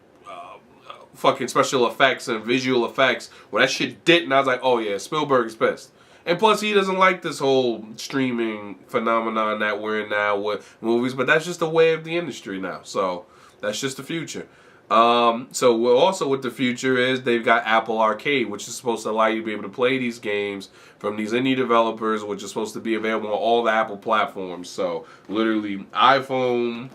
fucking special effects and visual effects. Well, that shit didn't. I was like, oh yeah, Spielberg's pissed. And plus, he doesn't like this whole streaming phenomenon that we're in now with movies. But that's just the way of the industry now. So that's just the future. So we're also with the future is they've got Apple Arcade, which is supposed to allow you to be able to play these games from these indie developers, which is supposed to be available on all the Apple platforms. So literally iPhone,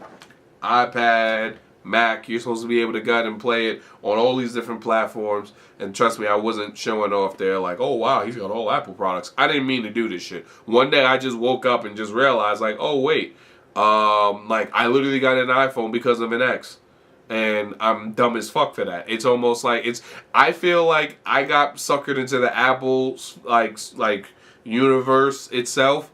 iPad, Mac, you're supposed to be able to go and play it on all these different platforms. And trust me, I wasn't showing off there like, oh wow, he's got all Apple products. I didn't mean to do this shit. One day I just woke up and just realized like, oh wait, like I literally got an iPhone because of an ex. And I'm dumb as fuck for that. It's almost like I feel like I got suckered into the Apple like universe itself,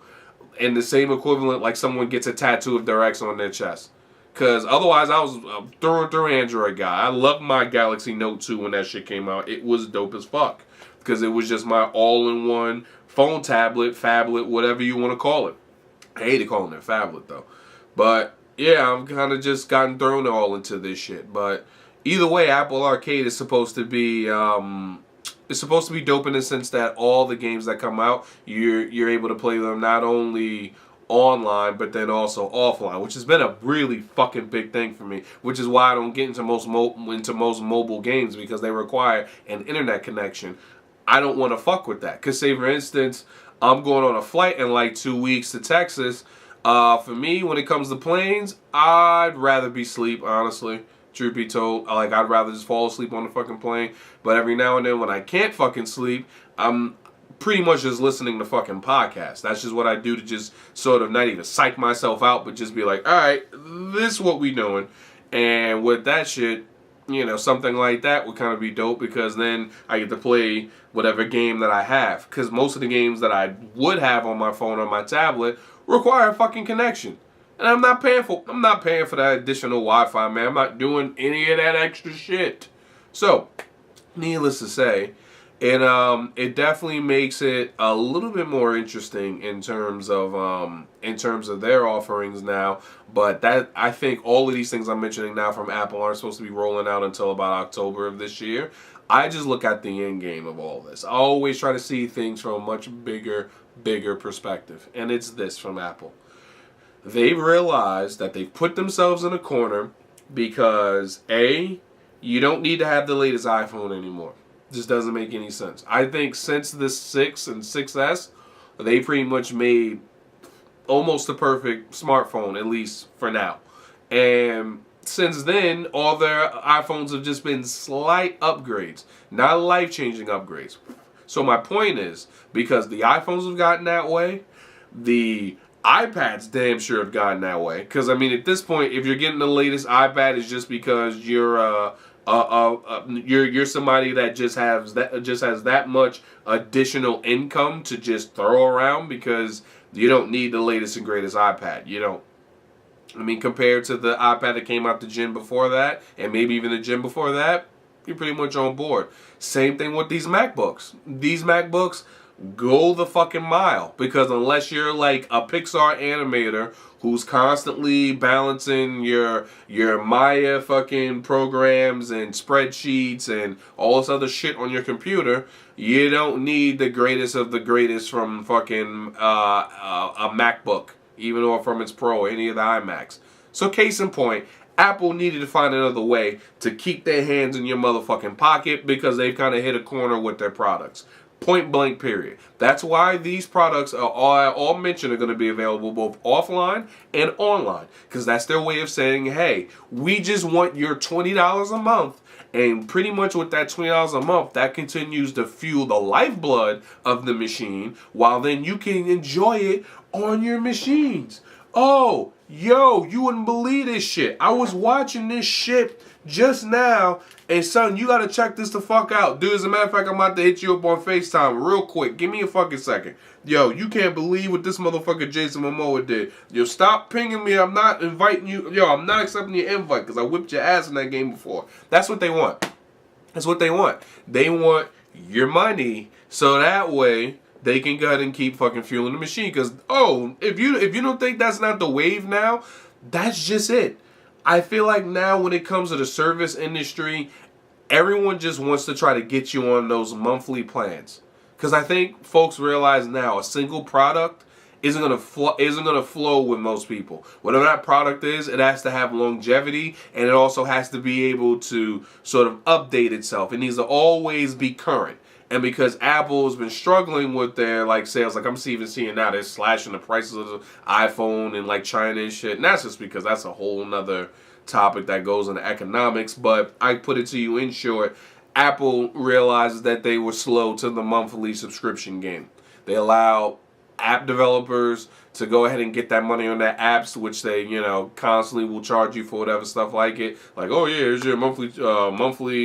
and the same equivalent like someone gets a tattoo of their ex on their chest. Because otherwise I was a through and through Android guy. I loved my Galaxy Note 2 when that shit came out. It was dope as fuck. Because it was just my all-in-one phone, tablet, phablet, whatever you want to call it. I hated calling it phablet though. But yeah, I'm kind of just gotten thrown all into this shit. But either way, Apple Arcade is supposed to be it's supposed to be dope in the sense that all the games that come out, you're able to play them not only online but then also offline, which has been a really fucking big thing for me. Which is why I don't get into most mobile games, because they require an internet connection. I don't want to fuck with that. Cause say for instance, I'm going on a flight in like 2 weeks to Texas. For me, when it comes to planes, I'd rather be asleep, honestly. Truth be told, I'd rather just fall asleep on the fucking plane. But every now and then when I can't fucking sleep, I'm pretty much just listening to fucking podcasts. That's just what I do to just sort of not even psych myself out, but just be like, all right, this is what we doing. And with that shit, you know, something like that would kind of be dope, because then I get to play whatever game that I have. Because most of the games that I would have on my phone or my tablet require a fucking connection. And I'm not paying for that additional Wi-Fi, man. I'm not doing any of that extra shit. So, needless to say, it definitely makes it a little bit more interesting in terms of their offerings now. But that, I think all of these things I'm mentioning now from Apple aren't supposed to be rolling out until about October of this year. I just look at the end game of all this. I always try to see things from a much bigger perspective. And it's this from Apple. They've realized that they've put themselves in a corner because A, you don't need to have the latest iPhone anymore. Just doesn't make any sense. I think since the 6 and 6S, they pretty much made almost a perfect smartphone, at least for now. And since then, all their iPhones have just been slight upgrades, not life-changing upgrades. So my point is, because the iPhones have gotten that way, the iPads damn sure have gotten that way. Because I mean, at this point, if you're getting the latest iPad, it's just because you're somebody that just has that much additional income to just throw around, because you don't need the latest and greatest iPad. You don't. I mean, compared to the iPad that came out the gen before that, and maybe even the gen before that, you're pretty much on board. Same thing with these MacBooks. These MacBooks go the fucking mile, because unless you're like a Pixar animator who's constantly balancing your Maya fucking programs and spreadsheets and all this other shit on your computer, you don't need the greatest of the greatest from fucking a MacBook, even or from its Pro, or any of the iMacs. So case in point, Apple needed to find another way to keep their hands in your motherfucking pocket, because they've kind of hit a corner with their products. Point blank period. That's why these products are all mentioned are going to be available both offline and online, because that's their way of saying, hey, we just want your $20 a month. And pretty much with that $20 a month, that continues to fuel the lifeblood of the machine, while then you can enjoy it on your machines. Oh, yo, you wouldn't believe this shit. I was watching this shit just now, and son, you gotta check this the fuck out. Dude, as a matter of fact, I'm about to hit you up on FaceTime real quick. Give me a fucking second. Yo, you can't believe what this motherfucker Jason Momoa did. Yo, stop pinging me. I'm not inviting you. Yo, I'm not accepting your invite, because I whipped your ass in that game before. That's what they want. That's what they want. They want your money, so that way they can go ahead and keep fucking fueling the machine. Because, if you don't think that's not the wave now, that's just it. I feel like now when it comes to the service industry, everyone just wants to try to get you on those monthly plans. Because I think folks realize now a single product isn't gonna flow with most people. Whatever that product is, it has to have longevity, and it also has to be able to sort of update itself. It needs to always be current. And because Apple has been struggling with their sales, I'm even seeing now they're slashing the prices of the iPhone in China and shit. And that's just because that's a whole nother topic that goes into economics. But I put it to you in short, Apple realizes that they were slow to the monthly subscription game. They allow app developers to go ahead and get that money on their apps, which they, constantly will charge you for whatever stuff like it. Oh yeah, here's your monthly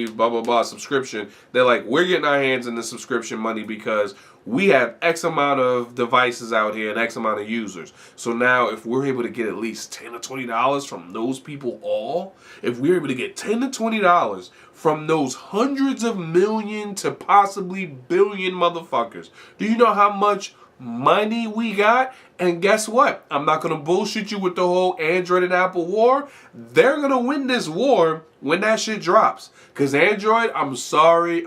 blah blah blah subscription. They're like, we're getting our hands in the subscription money because we have X amount of devices out here and X amount of users. So now if we're able to get at least $10 to $20 from those people if we're able to get $10 to $20 from those hundreds of million to possibly billion motherfuckers, do you know how much money we got? And guess what? I'm not going to bullshit you with the whole Android and Apple war. They're going to win this war when that shit drops. Because Android, I'm sorry.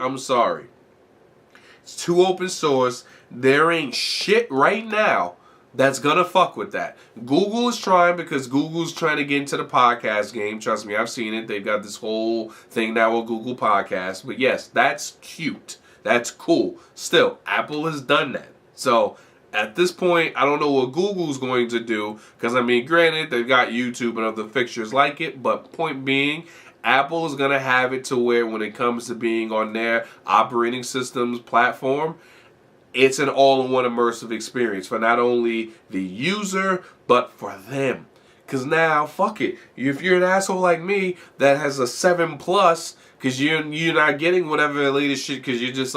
It's too open source. There ain't shit right now that's going to fuck with that. Google is trying because Google's trying to get into the podcast game. Trust me, I've seen it. They've got this whole thing now with Google Podcasts. But yes, that's cute. That's cool. Still, Apple has done that. So at this point, I don't know what Google's going to do because, granted, they've got YouTube and other fixtures like it, but point being, Apple is going to have it to where when it comes to being on their operating systems platform, it's an all-in-one immersive experience for not only the user, but for them. Because now, fuck it. If you're an asshole like me that has a 7 plus, because you're not getting whatever the latest shit, because you're just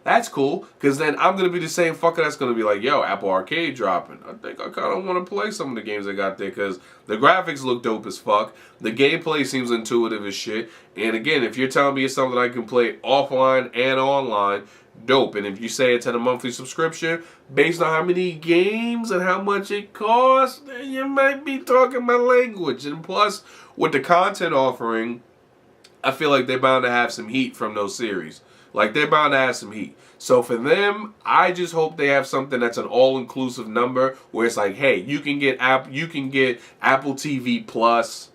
that's cool. Because then I'm going to be the same fucker that's going to be like, yo, Apple Arcade dropping. I think I kind of want to play some of the games I got there, because the graphics look dope as fuck. The gameplay seems intuitive as shit. And again, if you're telling me it's something I can play offline and online, dope. And if you say it's at a monthly subscription, based on how many games and how much it costs, then you might be talking my language. And plus, with the content offering, I feel like they're bound to have some heat from those series. They're bound to have some heat. So for them, I just hope they have something that's an all-inclusive number where it's hey, you can get Apple TV Plus,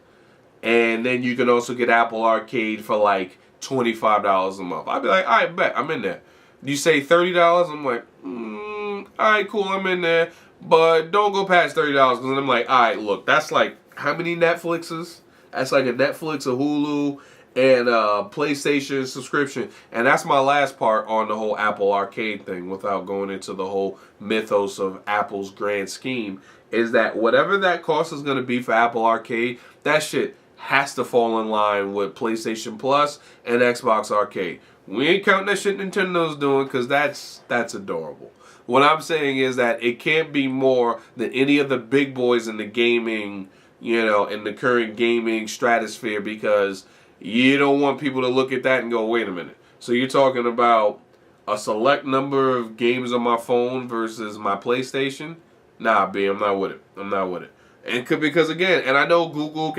and then you can also get Apple Arcade for $25 a month. I'd be like, all right, bet, I'm in there. You say $30, I'm like, all right, cool, I'm in there. But don't go past $30 because then I'm like, all right, look, that's how many Netflixes? That's a Netflix, a Hulu, and PlayStation subscription. And that's my last part on the whole Apple Arcade thing without going into the whole mythos of Apple's grand scheme, is that whatever that cost is going to be for Apple Arcade, that shit has to fall in line with PlayStation Plus and Xbox Arcade. We ain't counting that shit Nintendo's doing because that's adorable. What I'm saying is that it can't be more than any of the big boys in the gaming, in the current gaming stratosphere, because you don't want people to look at that and go, wait a minute. So you're talking about a select number of games on my phone versus my PlayStation? Nah, B, I'm not with it. And because again, and I know Google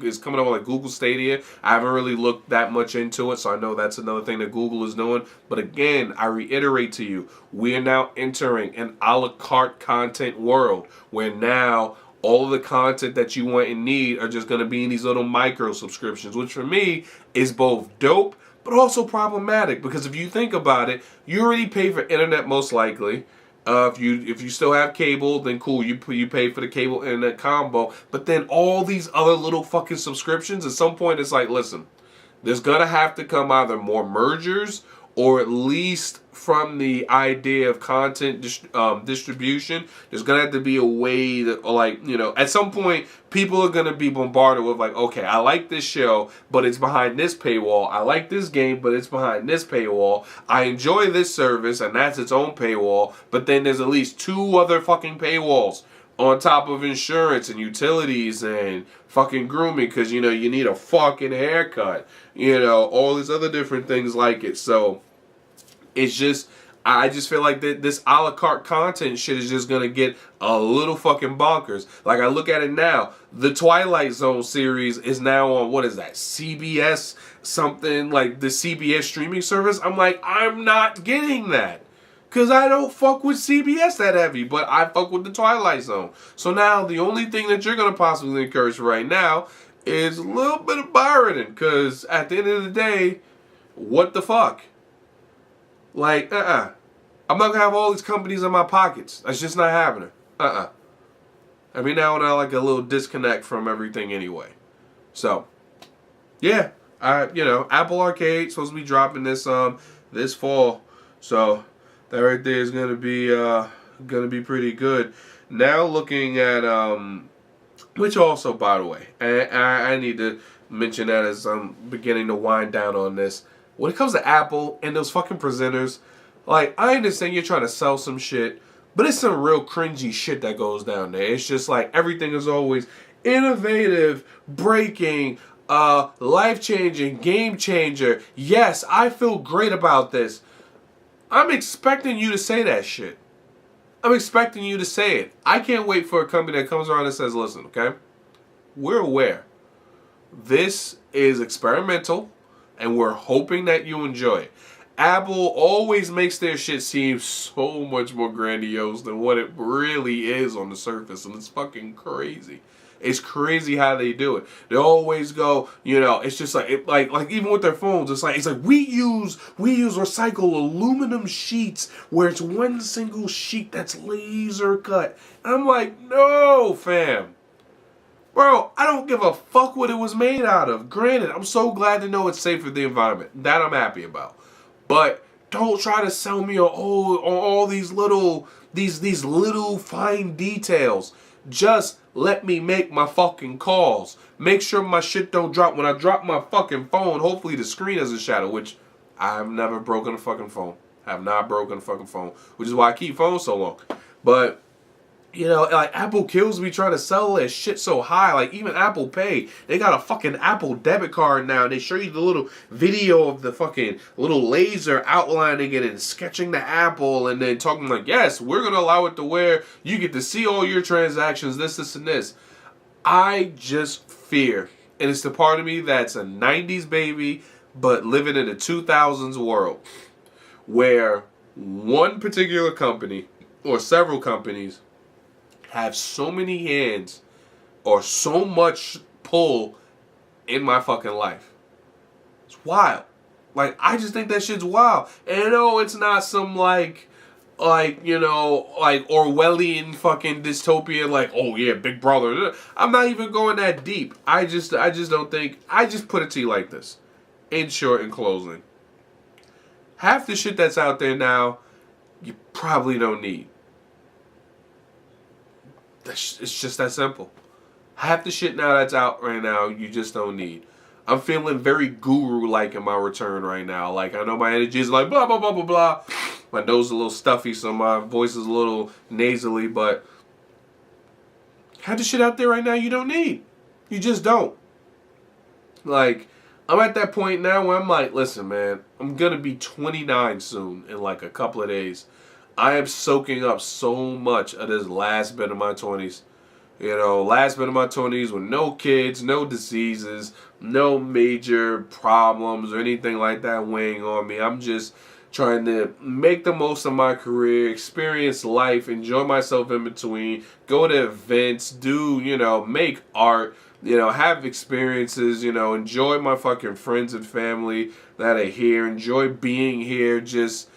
is coming up with Google Stadia. I haven't really looked that much into it, so I know that's another thing that Google is doing. But again, I reiterate to you, we are now entering an a la carte content world where now all of the content that you want and need are just going to be in these little micro subscriptions, which for me is both dope but also problematic, because if you think about it, you already pay for internet most likely. If you still have cable, then cool, you pay for the cable internet combo. But then all these other little fucking subscriptions, at some point it's listen, there's gonna have to come either more mergers, or at least from the idea of content distribution, there's gonna have to be a way that, at some point people are gonna be bombarded with okay, I like this show, but it's behind this paywall. I like this game, but it's behind this paywall. I enjoy this service, and that's its own paywall. But then there's at least 2 other fucking paywalls on top of insurance and utilities and fucking grooming, because you need a fucking haircut, all these other different things like it. So it's just, I just feel like this a la carte content shit is just gonna get a little fucking bonkers. Like, I look at it now, the Twilight Zone series is now on, what is that, CBS something, like the CBS streaming service. I'm like, I'm not getting that. Because I don't fuck with CBS that heavy, but I fuck with the Twilight Zone. So now the only thing that you're going to possibly encourage right now is a little bit of pirating. Because at the end of the day, what the fuck? Like, I'm not going to have all these companies in my pockets. That's just not happening. Every now and then I like a little disconnect from everything anyway. So, yeah. Apple Arcade supposed to be dropping this this fall. So that right there is gonna be pretty good. Now looking at which also, by the way, I need to mention that as I'm beginning to wind down on this. When it comes to Apple and those fucking presenters, like, I understand you're trying to sell some shit, but it's some real cringy shit that goes down there. It's just like everything is always innovative, breaking, life-changing, game changer. Yes, I feel great about this. I'm expecting you to say that shit. I'm expecting you to say it. I can't wait for a company that comes around and says, listen, okay, we're aware this is experimental and we're hoping that you enjoy it. Apple always makes their shit seem so much more grandiose than what it really is on the surface, and it's fucking crazy. It's crazy how they do it. They always go, it's just like like even with their phones, it's like we use recycled aluminum sheets where it's one single sheet that's laser cut. And I'm like, no, fam. Bro, I don't give a fuck what it was made out of. Granted, I'm so glad to know it's safe for the environment. That I'm happy about. But don't try to sell me on all these little fine details. Just let me make my fucking calls. Make sure my shit don't drop. When I drop my fucking phone, hopefully the screen doesn't shatter, which I've never broken a fucking phone. I have not broken a fucking phone, which is why I keep phones so long. But, like, Apple kills me trying to sell their shit so high. Like, even Apple Pay, they got a fucking Apple debit card now, and they show you the little video of the fucking little laser outlining it and sketching the apple, and then talking like, yes, we're going to allow it to where you get to see all your transactions, this, and this. I just fear, and it's the part of me that's a 90s baby, but living in a 2000s world, where one particular company, or several companies, have so many hands or so much pull in my fucking life. It's wild. Like, I just think that shit's wild. And no, it's not some like Orwellian fucking dystopian, like, oh yeah, Big Brother. I'm not even going that deep. I just don't think. I just put it to you like this. In short, in closing, half the shit that's out there now, you probably don't need. It's just that simple. Half the shit now that's out right now, you just don't need. I'm feeling very guru-like in my return right now. Like, I know my energy is like blah, blah, blah, blah, blah. My nose is a little stuffy, so my voice is a little nasally, but half the shit out there right now you don't need. You just don't. Like, I'm at that point now where I'm like, listen, man, I'm going to be 29 soon in like a couple of days. I am soaking up so much of this last bit of my 20s. Last bit of my 20s with no kids, no diseases, no major problems or anything like that weighing on me. I'm just trying to make the most of my career, experience life, enjoy myself in between, go to events, do, make art, have experiences, enjoy my fucking friends and family that are here, enjoy being here, just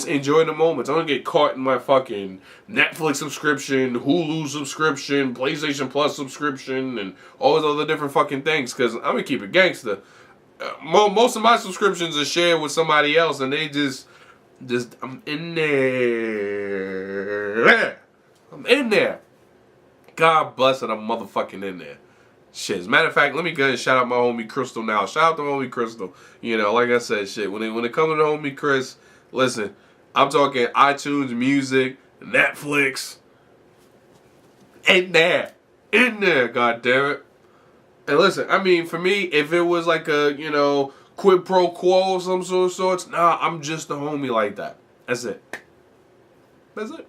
enjoy the moments. I don't get caught in my fucking Netflix subscription, Hulu subscription, PlayStation Plus subscription, and all those other different fucking things. Because I'm going to keep it gangster. Most of my subscriptions are shared with somebody else, and they just I'm in there. I'm in there. God bless it, I'm motherfucking in there. Shit, as a matter of fact, let me go ahead and shout out my homie Crystal now. Shout out to homie Crystal. Like I said, shit, when it comes to the homie Chris, listen, I'm talking iTunes, music, Netflix. In there, god damn it. And listen, I mean, for me, if it was like a, quid pro quo of some sorts, nah, I'm just a homie like that. That's it.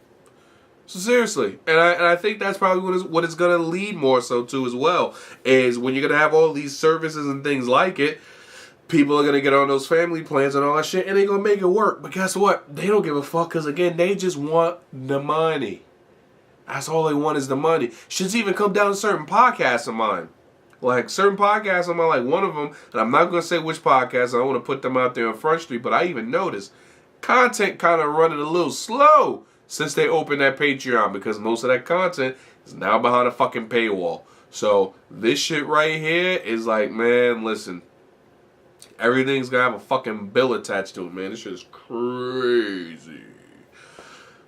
So seriously, and I think that's probably what it's going to lead more so to as well, is when you're going to have all these services and things like it, people are going to get on those family plans and all that shit, and they're going to make it work. But guess what? They don't give a fuck, because again, they just want the money. That's all they want is the money. Shit's even come down to certain podcasts of mine. Like, certain podcasts of mine, like one of them, and I'm not going to say which podcast, I don't want to put them out there on Front Street, but I even noticed content kind of running a little slow since they opened that Patreon, because most of that content is now behind a fucking paywall. So this shit right here is like, man, listen, everything's gonna have a fucking bill attached to it, man. This shit is crazy.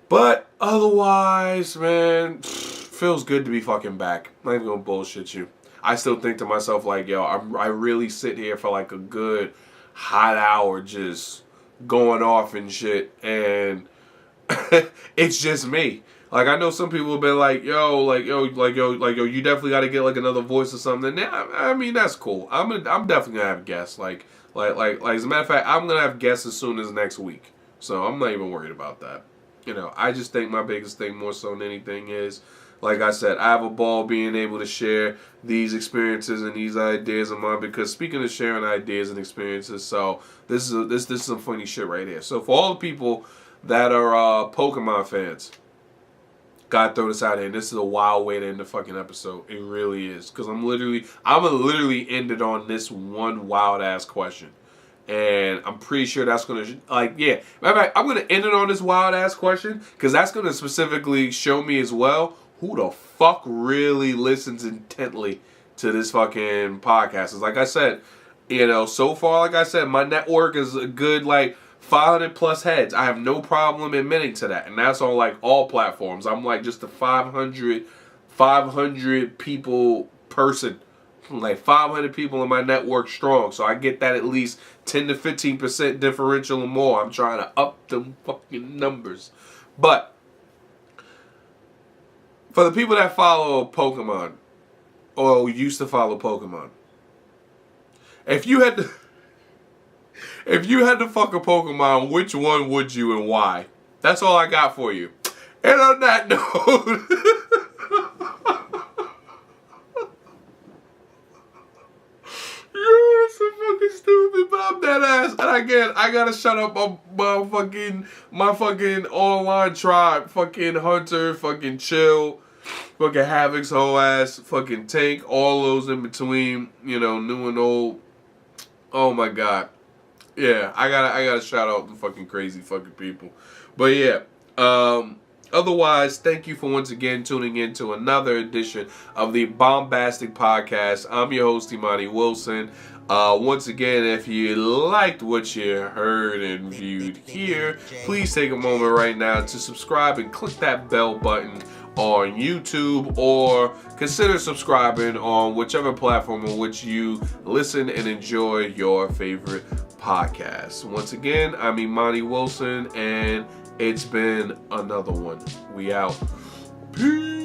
But otherwise, man, feels good to be fucking back. I'm not even gonna bullshit you. I still think to myself, like, yo, I really sit here for like a good hot hour just going off and shit, and it's just me. Like, I know some people have been like, yo, you definitely got to get like another voice or something. Yeah, I mean, that's cool. I'm definitely gonna have guests. Like as a matter of fact, I'm gonna have guests as soon as next week. So I'm not even worried about that. You know, I just think my biggest thing more so than anything is, like I said, I have a ball being able to share these experiences and these ideas of mine, because speaking of sharing ideas and experiences, so this is some funny shit right here. So for all the people that are Pokemon fans, gotta throw this out here. This is a wild way to end the fucking episode. It really is. Because I'm gonna literally end it on this one wild ass question. And I'm pretty sure that's gonna, like, yeah. Matter of fact, I'm gonna end it on this wild ass question, because that's gonna specifically show me as well who the fuck really listens intently to this fucking podcast. It's like I said, you know, so far, like I said, my network is a good, like, 500 plus heads. I have no problem admitting to that. And that's on like all platforms. I'm like just a 500 people person. Like 500 people in my network strong. So I get that at least 10 to 15% differential or more. I'm trying to up them fucking numbers. But for the people that follow Pokemon, or used to follow Pokemon, if you had to fuck a Pokemon, which one would you and why? That's all I got for you. And on that note, you're so fucking stupid, but I'm dead ass. And again, I gotta shut up my fucking online tribe, fucking Hunter, fucking Chill, fucking Havoc's whole ass, fucking Tank, all those in between, you know, new and old. Oh my god. Yeah, I gotta shout out the fucking crazy fucking people. But yeah, otherwise, thank you for once again tuning in to another edition of the Bombastic Podcast. I'm your host, Imani Wilson. Once again, if you liked what you heard and viewed here, please take a moment right now to subscribe and click that bell button on YouTube, or consider subscribing on whichever platform on which you listen and enjoy your favorite podcasts. Once again, I'm Imani Wilson, and it's been another one. We out. Peace.